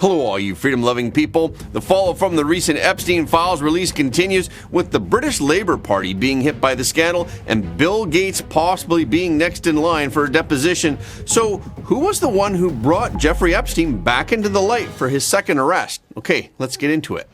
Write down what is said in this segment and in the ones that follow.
Hello, all you freedom-loving people. The fallout from the recent Epstein files release continues, with the British Labour Party being hit by the scandal and Bill Gates possibly being next in line for a deposition. So, who was the one who brought Jeffrey Epstein back into the light for his second arrest? Okay, let's get into it.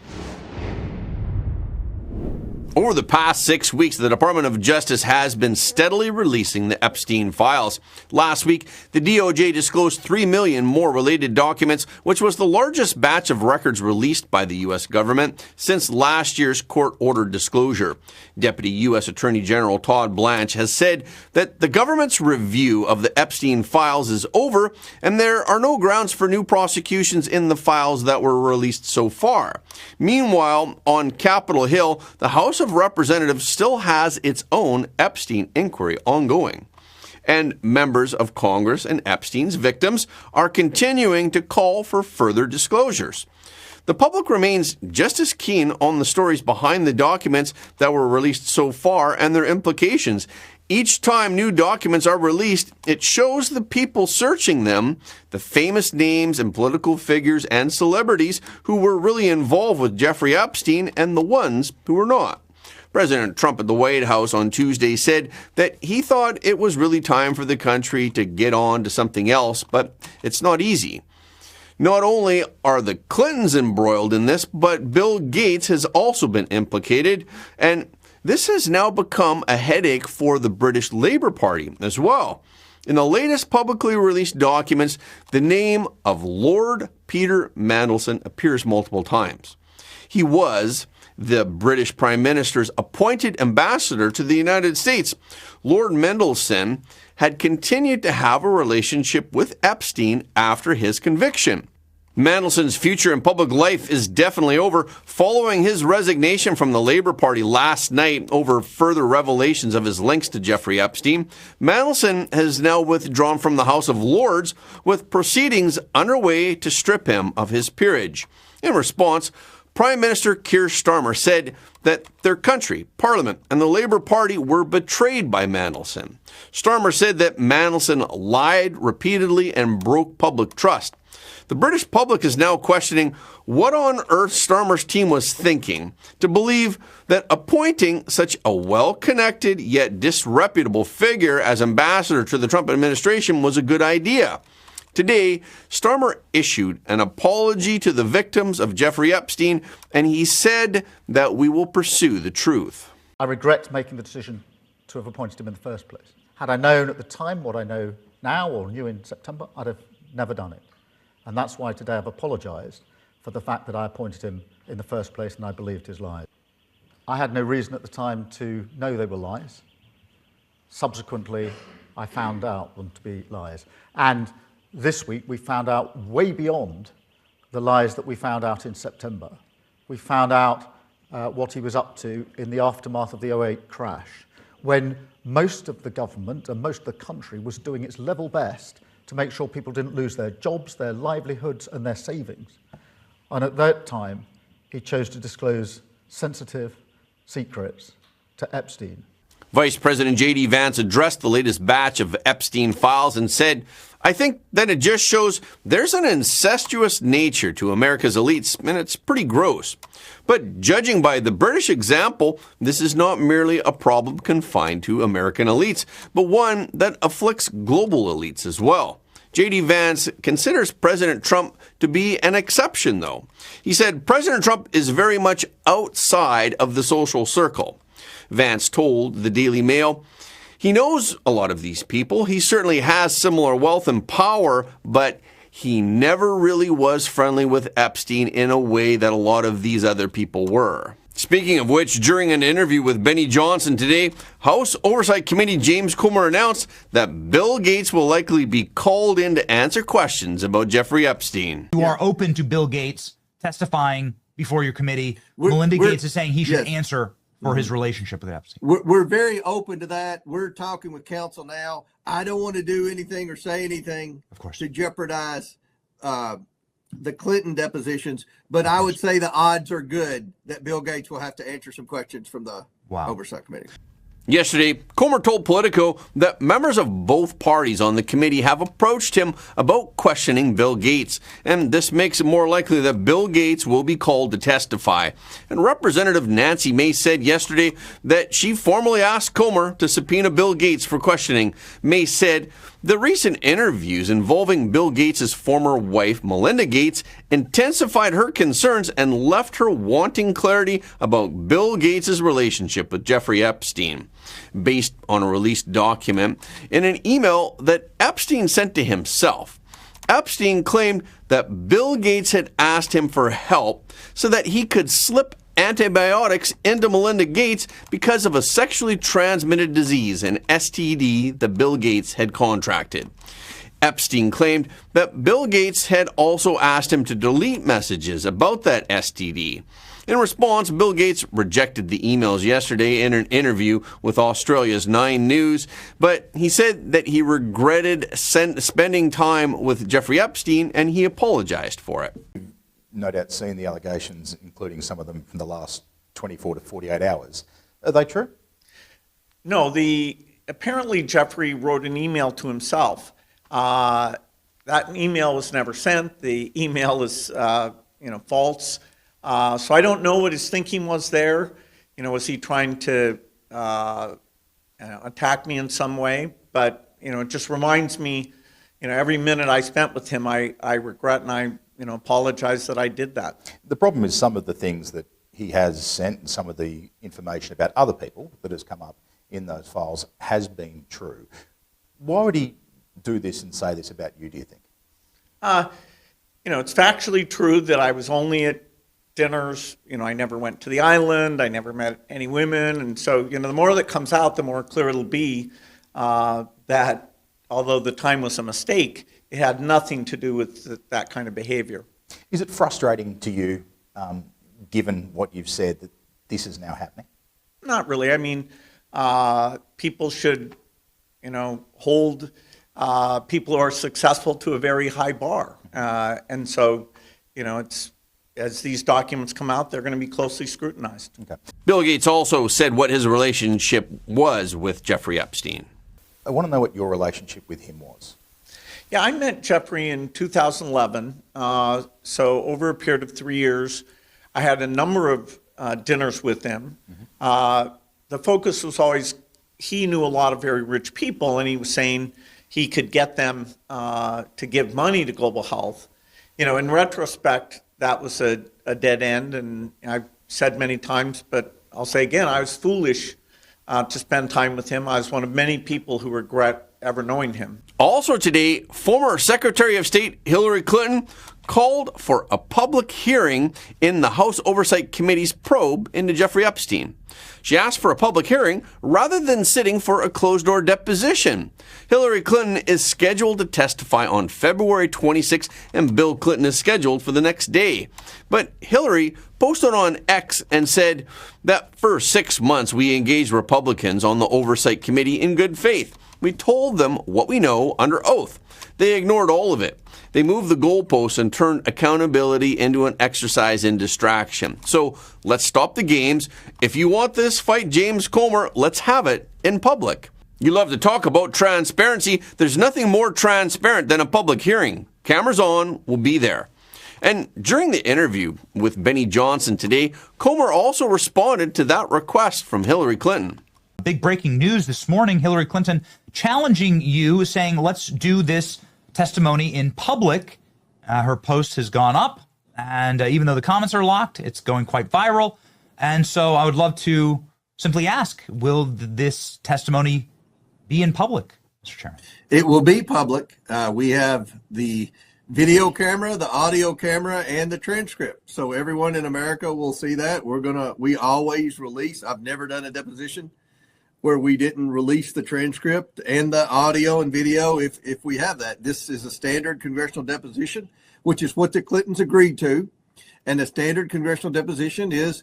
Over the past 6 weeks, the Department of Justice has been steadily releasing the Epstein files. Last week, the DOJ disclosed 3 million more related documents, which was the largest batch of records released by the U.S. government since last year's court-ordered disclosure. Deputy U.S. Attorney General Todd Blanche has said that the government's review of the Epstein files is over, and there are no grounds for new prosecutions in the files that were released so far. Meanwhile, on Capitol Hill, the House of Representatives still has its own Epstein inquiry ongoing. And members of Congress and Epstein's victims are continuing to call for further disclosures. The public remains just as keen on the stories behind the documents that were released so far and their implications. Each time new documents are released, it shows the people searching them, the famous names and political figures and celebrities who were really involved with Jeffrey Epstein and the ones who were not. President Trump at the White House on Tuesday said that he thought it was really time for the country to get on to something else, but it's not easy. Not only are the Clintons embroiled in this, but Bill Gates has also been implicated, and this has now become a headache for the British Labour Party as well. In the latest publicly released documents, the name of Lord Peter Mandelson appears multiple times. He was the British Prime Minister's appointed ambassador to the United States. Lord Mandelson had continued to have a relationship with Epstein after his conviction. Mandelson's future in public life is definitely over. Following his resignation from the Labour Party last night over further revelations of his links to Jeffrey Epstein, Mandelson has now withdrawn from the House of Lords, with proceedings underway to strip him of his peerage. In response, Prime Minister Keir Starmer said that their country, Parliament, and the Labour Party were betrayed by Mandelson. Starmer said that Mandelson lied repeatedly and broke public trust. The British public is now questioning what on earth Starmer's team was thinking to believe that appointing such a well-connected yet disreputable figure as ambassador to the Trump administration was a good idea. Today, Starmer issued an apology to the victims of Jeffrey Epstein, and he said that we will pursue the truth. I regret making the decision to have appointed him in the first place. Had I known at the time what I know now, or knew in September, I'd have never done it. And that's why today I've apologised for the fact that I appointed him in the first place and I believed his lies. I had no reason at the time to know they were lies. Subsequently, I found out them to be lies. And this week, we found out way beyond the lies that we found out in September. We found out what he was up to in the aftermath of the 2008 crash, when most of the government and most of the country was doing its level best to make sure people didn't lose their jobs, their livelihoods, and their savings. And at that time, he chose to disclose sensitive secrets to Epstein. Vice President J.D. Vance addressed the latest batch of Epstein files and said, "I think that it just shows there's an incestuous nature to America's elites, and it's pretty gross. But judging by the British example, this is not merely a problem confined to American elites, but one that afflicts global elites as well." J.D. Vance considers President Trump to be an exception, though. He said President Trump is very much outside of the social circle. Vance told the Daily Mail, "He knows a lot of these people. He certainly has similar wealth and power, but he never really was friendly with Epstein in a way that a lot of these other people were." Speaking of which, during an interview with Benny Johnson today, House Oversight Committee James Comer announced that Bill Gates will likely be called in to answer questions about Jeffrey Epstein. You are open to Bill Gates testifying before your committee. Melinda Gates is saying he should answer for his relationship with Epstein. We're very open to that. We're talking with counsel now. I don't want to do anything or say anything, of course, to jeopardize the Clinton depositions, but I would say the odds are good that Bill Gates will have to answer some questions from the Oversight Committee. Yesterday, Comer told Politico that members of both parties on the committee have approached him about questioning Bill Gates, and this makes it more likely that Bill Gates will be called to testify. And Representative Nancy Mace said yesterday that she formally asked Comer to subpoena Bill Gates for questioning. Mace said the recent interviews involving Bill Gates' former wife, Melinda Gates, intensified her concerns and left her wanting clarity about Bill Gates' relationship with Jeffrey Epstein. Based on a released document in an email that Epstein sent to himself, Epstein claimed that Bill Gates had asked him for help so that he could slip antibiotics into Melinda Gates because of a sexually transmitted disease, an STD that Bill Gates had contracted. Epstein claimed that Bill Gates had also asked him to delete messages about that STD. In response, Bill Gates rejected the emails yesterday in an interview with Australia's 9 News, but he said that he regretted spending time with Jeffrey Epstein and he apologized for it. No doubt seen the allegations, including some of them from the last 24 to 48 hours. Are they true? No, apparently Jeffrey wrote an email to himself. That email was never sent. The email is, false. So I don't know what his thinking was there. Was he trying to attack me in some way? But, it just reminds me, every minute I spent with him, I regret and I apologize that I did that. The problem is some of the things that he has sent and some of the information about other people that has come up in those files has been true. Why would he do this and say this about you, do you think? It's factually true that I was only at dinners. I never went to the island. I never met any women. And so, the more that comes out, the more clear it'll be that although the time was a mistake, it had nothing to do with that kind of behavior. Is it frustrating to you, given what you've said, that this is now happening? Not really. I mean, people should, hold people who are successful to a very high bar. And so, it's as these documents come out, they're going to be closely scrutinized. Okay. Bill Gates also said what his relationship was with Jeffrey Epstein. I want to know what your relationship with him was. Yeah, I met Jeffrey in 2011. So over a period of 3 years, I had a number of dinners with him. Mm-hmm. The focus was always, he knew a lot of very rich people, and he was saying he could get them to give money to global health. In retrospect, that was a dead end, and I've said many times, but I'll say again, I was foolish to spend time with him. I was one of many people who regret ever knowing him. Also today, former Secretary of State Hillary Clinton called for a public hearing in the House Oversight Committee's probe into Jeffrey Epstein. She asked for a public hearing rather than sitting for a closed-door deposition. Hillary Clinton is scheduled to testify on February 26, and Bill Clinton is scheduled for the next day. But Hillary posted on X and said that for 6 months we engaged Republicans on the Oversight Committee in good faith. We told them what we know under oath. They ignored all of it. They moved the goalposts and turned accountability into an exercise in distraction. So let's stop the games. If you want this fight, James Comer, let's have it in public. You love to talk about transparency. There's nothing more transparent than a public hearing. Cameras on, we'll be there. And during the interview with Benny Johnson today, Comer also responded to that request from Hillary Clinton. Big breaking news this morning, Hillary Clinton challenging you, saying, let's do this testimony in public. Her post has gone up, and even though the comments are locked, it's going quite viral. And so I would love to simply ask, will this testimony be in public, Mr. Chairman? It will be public. We have the video camera, the audio camera, and the transcript. So everyone in America will see that. We always release. I've never done a deposition where we didn't release the transcript and the audio and video if we have that. This is a standard congressional deposition, which is what the Clintons agreed to. And the standard congressional deposition is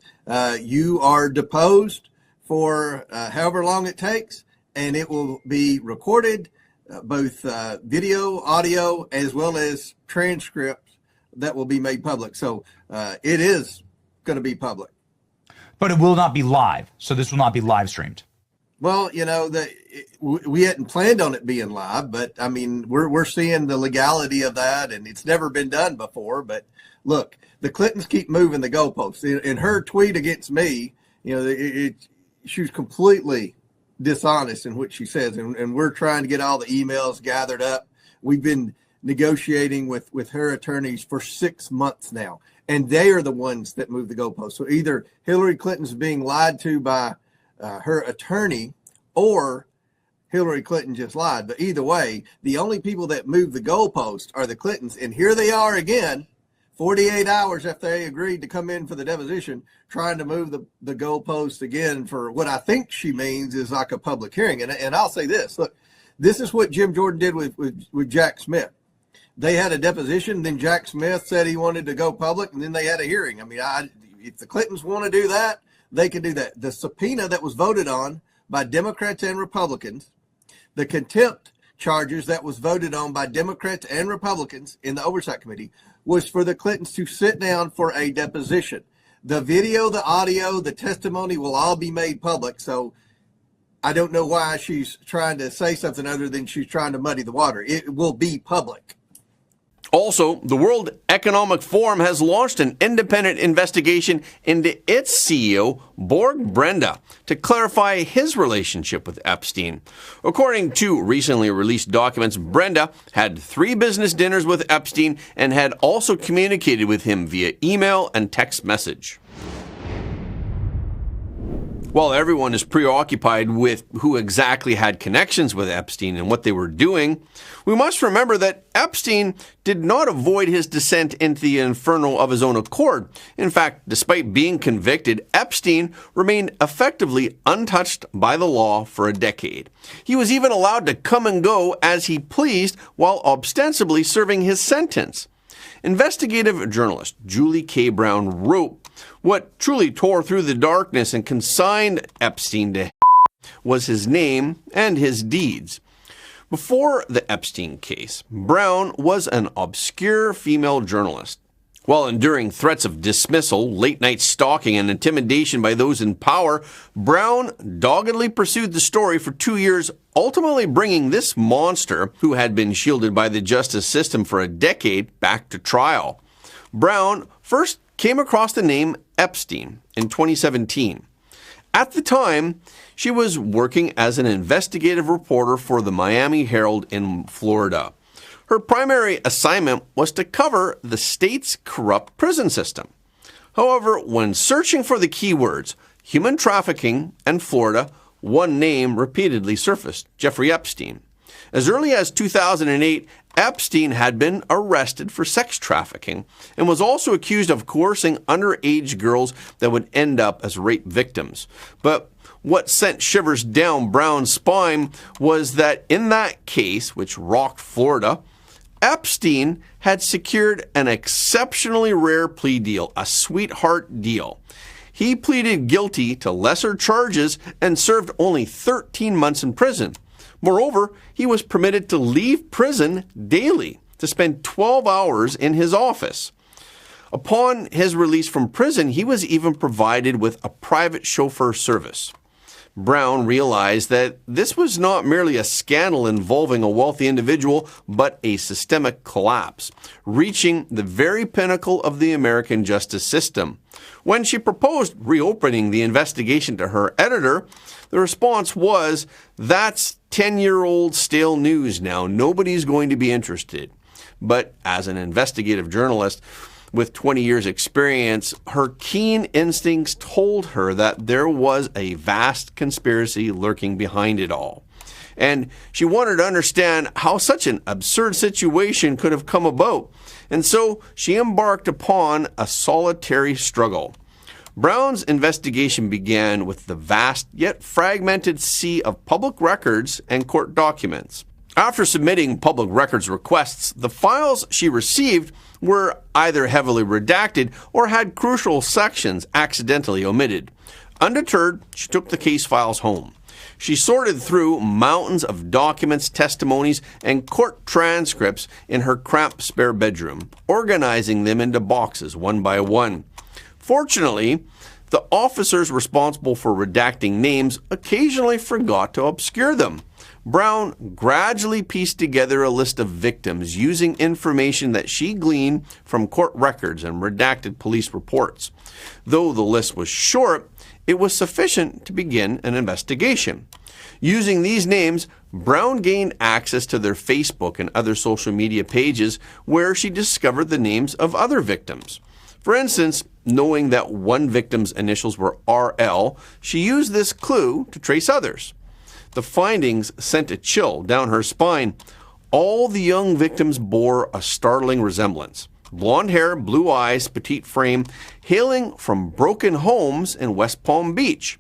you are deposed for however long it takes, and it will be recorded, both video, audio, as well as transcript that will be made public. So it is going to be public. But it will not be live, so this will not be live streamed. Well, you know, we hadn't planned on it being live, but I mean, we're seeing the legality of that, and it's never been done before. But look, the Clintons keep moving the goalposts. In her tweet against me, you know, she was completely dishonest in what she says, and we're trying to get all the emails gathered up. We've been negotiating with her attorneys for 6 months now, and they are the ones that move the goalposts. So either Hillary Clinton's being lied to by her attorney, or Hillary Clinton just lied. But either way, the only people that move the goalpost are the Clintons. And here they are again, 48 hours after they agreed to come in for the deposition, trying to move the goalpost again for what I think she means is like a public hearing. And I'll say this, look, this is what Jim Jordan did with Jack Smith. They had a deposition, then Jack Smith said he wanted to go public, and then they had a hearing. I mean, if the Clintons want to do that, they can do that. The subpoena that was voted on by Democrats and Republicans, the contempt charges that was voted on by Democrats and Republicans in the Oversight Committee, was for the Clintons to sit down for a deposition. The video, the audio, the testimony will all be made public. So I don't know why she's trying to say something other than she's trying to muddy the water. It will be public. Also, the World Economic Forum has launched an independent investigation into its CEO, Borg Brenda, to clarify his relationship with Epstein. According to recently released documents, Brenda had 3 business dinners with Epstein and had also communicated with him via email and text message. While everyone is preoccupied with who exactly had connections with Epstein and what they were doing, we must remember that Epstein did not avoid his descent into the inferno of his own accord. In fact, despite being convicted, Epstein remained effectively untouched by the law for a decade. He was even allowed to come and go as he pleased while ostensibly serving his sentence. Investigative journalist Julie K. Brown wrote, "What truly tore through the darkness and consigned Epstein to was his name and his deeds." Before the Epstein case, Brown was an obscure female journalist. While enduring threats of dismissal, late-night stalking, and intimidation by those in power, Brown doggedly pursued the story for 2 years, ultimately bringing this monster, who had been shielded by the justice system for a decade, back to trial. Brown first came across the name Epstein in 2017. At the time, she was working as an investigative reporter for the Miami Herald in Florida. Her primary assignment was to cover the state's corrupt prison system. However, when searching for the keywords human trafficking and Florida, one name repeatedly surfaced: Jeffrey Epstein. As early as 2008, Epstein had been arrested for sex trafficking and was also accused of coercing underage girls that would end up as rape victims. But what sent shivers down Brown's spine was that in that case, which rocked Florida, Epstein had secured an exceptionally rare plea deal, a sweetheart deal. He pleaded guilty to lesser charges and served only 13 months in prison. Moreover, he was permitted to leave prison daily to spend 12 hours in his office. Upon his release from prison, he was even provided with a private chauffeur service. Brown realized that this was not merely a scandal involving a wealthy individual, but a systemic collapse, reaching the very pinnacle of the American justice system. When she proposed reopening the investigation to her editor, the response was, "That's 10-year-old stale news now. Nobody's going to be interested." But as an investigative journalist with 20 years experience, her keen instincts told her that there was a vast conspiracy lurking behind it all. And she wanted to understand how such an absurd situation could have come about. And so she embarked upon a solitary struggle. Brown's investigation began with the vast yet fragmented sea of public records and court documents. After submitting public records requests, the files she received were either heavily redacted or had crucial sections accidentally omitted. Undeterred, she took the case files home. She sorted through mountains of documents, testimonies, and court transcripts in her cramped spare bedroom, organizing them into boxes one by one. Fortunately, the officers responsible for redacting names occasionally forgot to obscure them. Brown gradually pieced together a list of victims using information that she gleaned from court records and redacted police reports. Though the list was short, it was sufficient to begin an investigation. Using these names, Brown gained access to their Facebook and other social media pages where she discovered the names of other victims. For instance, knowing that one victim's initials were RL, she used this clue to trace others. The findings sent a chill down her spine. All the young victims bore a startling resemblance. Blonde hair, blue eyes, petite frame, hailing from broken homes in West Palm Beach.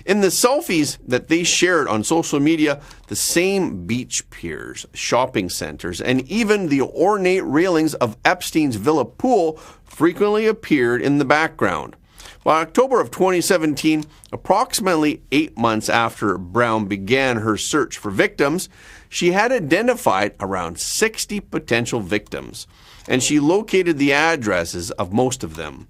In the selfies that they shared on social media, the same beach piers, shopping centers, and even the ornate railings of Epstein's villa pool frequently appeared in the background. By October of 2017, approximately 8 months after Brown began her search for victims, she had identified around 60 potential victims, and she located the addresses of most of them.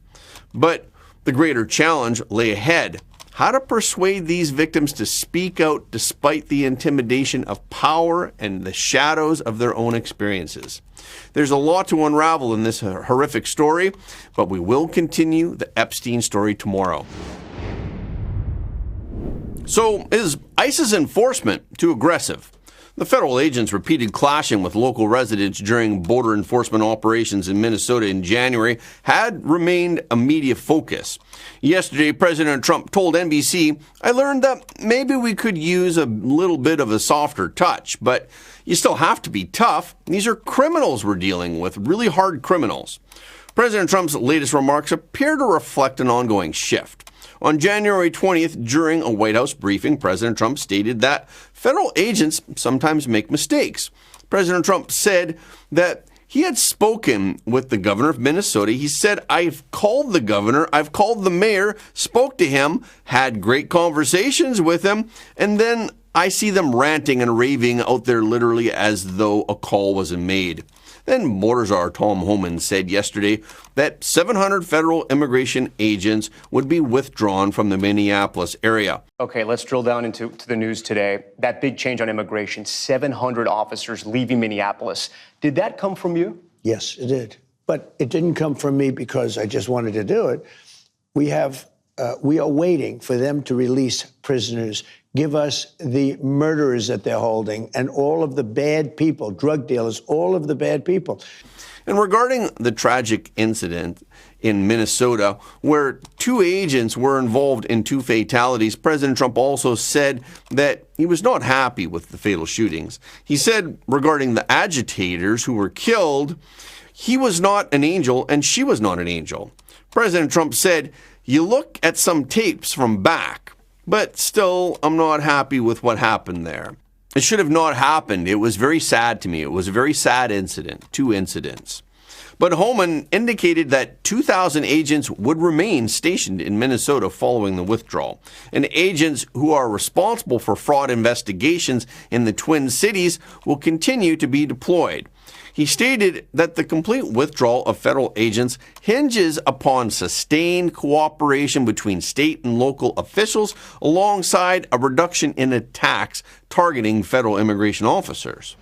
But the greater challenge lay ahead: how to persuade these victims to speak out despite the intimidation of power and the shadows of their own experiences. There's a lot to unravel in this horrific story, but we will continue the Epstein story tomorrow. So, is ICE's enforcement too aggressive? The federal agents' repeated clashing with local residents during border enforcement operations in Minnesota in January had remained a media focus. Yesterday, President Trump told NBC, "I learned that maybe we could use a little bit of a softer touch, but you still have to be tough. These are criminals we're dealing with, really hard criminals." President Trump's latest remarks appear to reflect an ongoing shift. On January 20th, during a White House briefing, President Trump stated that federal agents sometimes make mistakes. President Trump said that he had spoken with the governor of Minnesota. He said, "I've called the governor, I've called the mayor, spoke to him, had great conversations with him, and then I see them ranting and raving out there literally as though a call wasn't made." Then Border Czar Tom Homan said yesterday that 700 federal immigration agents would be withdrawn from the Minneapolis area. Okay, let's drill down into the news today. That big change on immigration, 700 officers leaving Minneapolis. Did that come from you? Yes, it did. But it didn't come from me because I just wanted to do it. We are waiting for them to release prisoners, give us the murderers that they're holding, and all of the bad people, drug dealers, all of the bad people. And regarding the tragic incident in Minnesota, where 2 agents were involved in 2 fatalities, President Trump also said that he was not happy with the fatal shootings. He said regarding the agitators who were killed, he was not an angel and she was not an angel. President Trump said, "You look at some tapes from back, but still, I'm not happy with what happened there. It should have not happened. It was very sad to me. It was a very sad incident, 2 incidents." But Homan indicated that 2,000 agents would remain stationed in Minnesota following the withdrawal, and agents who are responsible for fraud investigations in the Twin Cities will continue to be deployed. He stated that the complete withdrawal of federal agents hinges upon sustained cooperation between state and local officials alongside a reduction in attacks targeting federal immigration officers.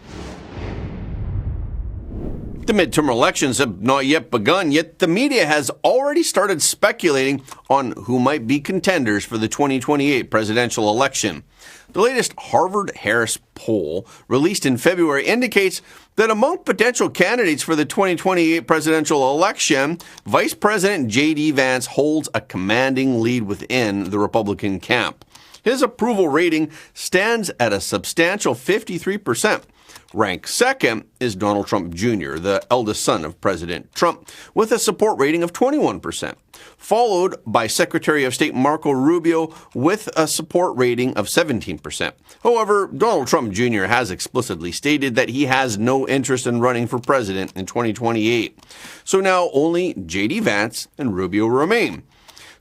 The midterm elections have not yet begun, yet the media has already started speculating on who might be contenders for the 2028 presidential election. The latest Harvard-Harris poll, released in February, indicates that among potential candidates for the 2028 presidential election, Vice President J.D. Vance holds a commanding lead within the Republican camp. His approval rating stands at a substantial 53%. Ranked second is Donald Trump Jr., the eldest son of President Trump, with a support rating of 21%, followed by Secretary of State Marco Rubio with a support rating of 17%. However, Donald Trump Jr. has explicitly stated that he has no interest in running for president in 2028. So now only J.D. Vance and Rubio remain.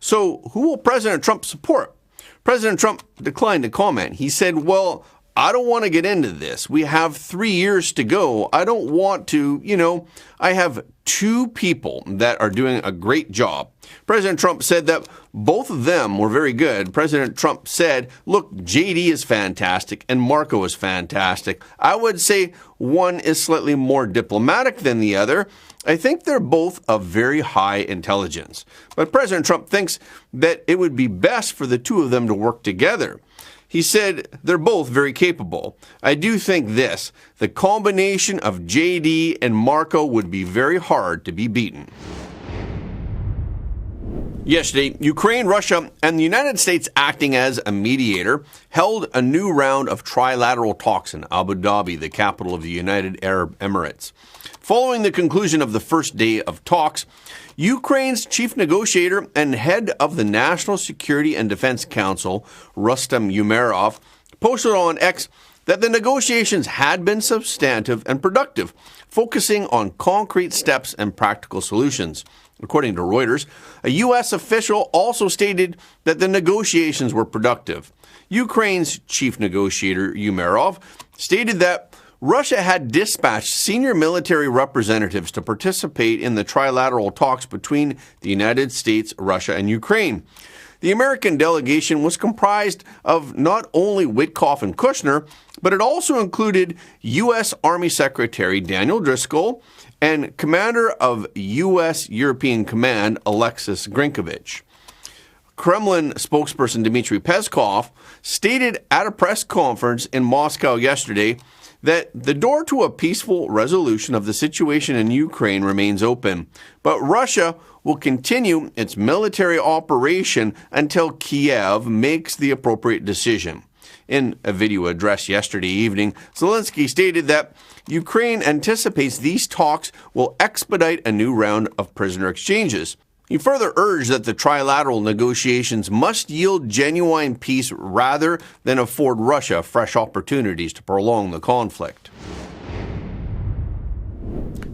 So who will President Trump support? President Trump declined to comment. He said, "Well, I don't want to get into this. We have 3 years to go. I don't want to, I have 2 people that are doing a great job. President Trump said that both of them were very good. President Trump said, look, JD is fantastic and Marco is fantastic. I would say one is slightly more diplomatic than the other. I think they're both of very high intelligence. But President Trump thinks that it would be best for the 2 of them to work together. He said they're both very capable. I do think this, the combination of JD and Marco would be very hard to be beaten. Yesterday, Ukraine, Russia, and the United States, acting as a mediator, held a new round of trilateral talks in Abu Dhabi, the capital of the United Arab Emirates. Following the conclusion of the first day of talks, Ukraine's chief negotiator and head of the National Security and Defense Council, Rustem Umerov, posted on X that the negotiations had been substantive and productive, focusing on concrete steps and practical solutions. According to Reuters, a U.S. official also stated that the negotiations were productive. Ukraine's chief negotiator, Umerov, stated that Russia had dispatched senior military representatives to participate in the trilateral talks between the United States, Russia, and Ukraine. The American delegation was comprised of not only Witkoff and Kushner, but it also included U.S. Army Secretary Daniel Driscoll and Commander of U.S. European Command Alexis Grinkovich. Kremlin spokesperson Dmitry Peskov stated at a press conference in Moscow yesterday that the door to a peaceful resolution of the situation in Ukraine remains open, but Russia will continue its military operation until Kiev makes the appropriate decision. In a video address yesterday evening, Zelensky stated that Ukraine anticipates these talks will expedite a new round of prisoner exchanges. He further urged that the trilateral negotiations must yield genuine peace rather than afford Russia fresh opportunities to prolong the conflict.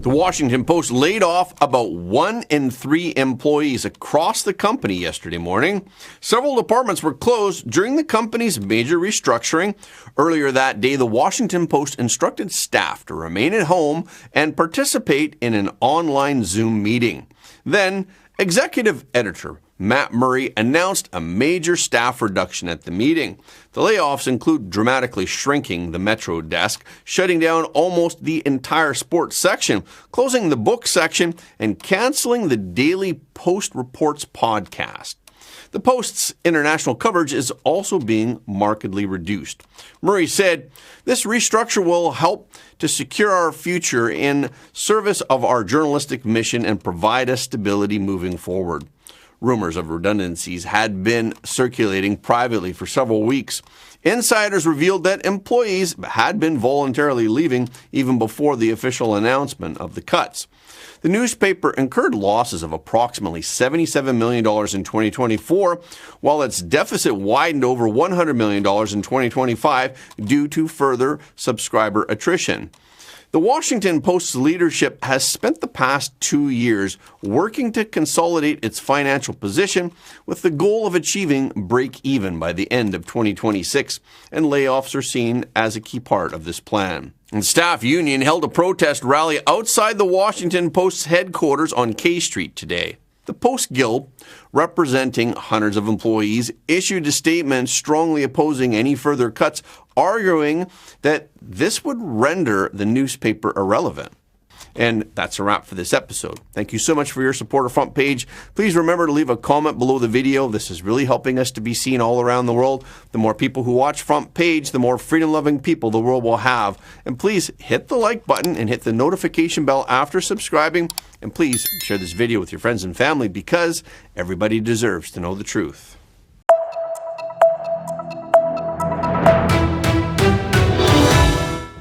The Washington Post laid off about 1 in 3 employees across the company yesterday morning. Several departments were closed during the company's major restructuring. Earlier that day, the Washington Post instructed staff to remain at home and participate in an online Zoom meeting. Then, executive editor Matt Murray announced a major staff reduction at the meeting. The layoffs include dramatically shrinking the Metro desk, shutting down almost the entire sports section, closing the book section, and canceling the Daily Post Reports podcast. The Post's international coverage is also being markedly reduced. Murray said, "This restructure will help to secure our future in service of our journalistic mission and provide us stability moving forward." Rumors of redundancies had been circulating privately for several weeks. Insiders revealed that employees had been voluntarily leaving even before the official announcement of the cuts. The newspaper incurred losses of approximately $77 million in 2024, while its deficit widened over $100 million in 2025 due to further subscriber attrition. The Washington Post's leadership has spent the past 2 years working to consolidate its financial position with the goal of achieving break-even by the end of 2026, and layoffs are seen as a key part of this plan. The staff union held a protest rally outside the Washington Post's headquarters on K Street today. The Post Guild, representing hundreds of employees, issued a statement strongly opposing any further cuts, arguing that this would render the newspaper irrelevant. And that's a wrap for this episode. Thank you so much for your support of Front Page. Please remember to leave a comment below the video. This is really helping us to be seen all around the world. The more people who watch Front Page, the more freedom-loving people the world will have. And please hit the like button and hit the notification bell after subscribing. And please share this video with your friends and family because everybody deserves to know the truth.